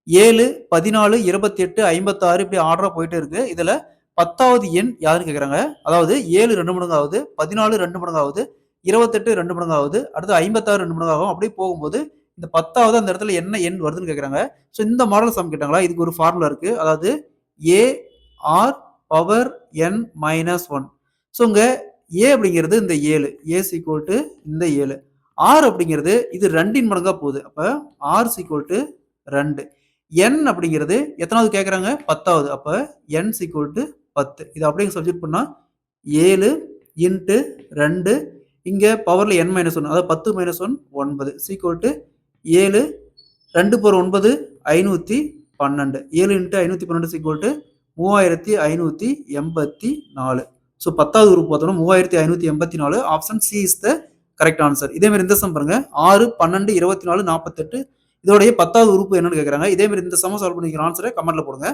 7, 14, 28, 56 இப்படி ஆர்டரா போயிட்டே இருக்கு. இதுல 10வது எண் யாருன்னு கேட்குறாங்க. அதாவது 7 2 மடங்கு ஆகுது, 14 2 மடங்கு ஆகுது, 28 2 மடங்கு ஆகுது, அடுத்து 56 2 மடங்கு ஆகும். அப்படியே போகும்போது இந்த 10வது அந்த இடத்துல என்ன எண் வருதுன்னு கேட்குறாங்க. ஸோ இந்த மாடல் சம் கேட்டாங்களா, இதுக்கு ஒரு ஃபார்முலா இருக்கு. அதாவது a r power n minus 1. So இங்க ஏ அப்படிங்கிறது இந்த 7. ஏ இஸ் ஈக்குவல் டு இந்த 7. ஆர் அப்படிங்கிறது இது 2ன் மடங்கா போகுது. அப்ப ஆர் இஸ் ஈக்குவல் டு 2. என் அப்படிங்கிறது எத்தனாவது கேட்குறாங்க? 10வது. அப்ப என் இஸ் ஈக்குவல் டு 10. இத அப்படியே சப்ஸ்டிட்யூட் பண்ணா 7 இன்டு 2 இங்க பவர்ல n மைனஸ் 1 அதாவது 10 minus 1 9 is equal to 7 2 power 9 512. 7 into 512 is equal to 3584. So 10வது உறுப்பு பார்த்தோம்னா 3584. Option C is the correct answer. இதே மாதிரி இந்த சம் பாருங்க 6 12 24 48 இதோடைய 10வது உறுப்பு என்னன்னு கேட்குறாங்க. இதே மாதிரி இந்த சம சால்வ் பண்ணிக்கிற ஆன்சரை கமெண்ட்ல போடுங்க.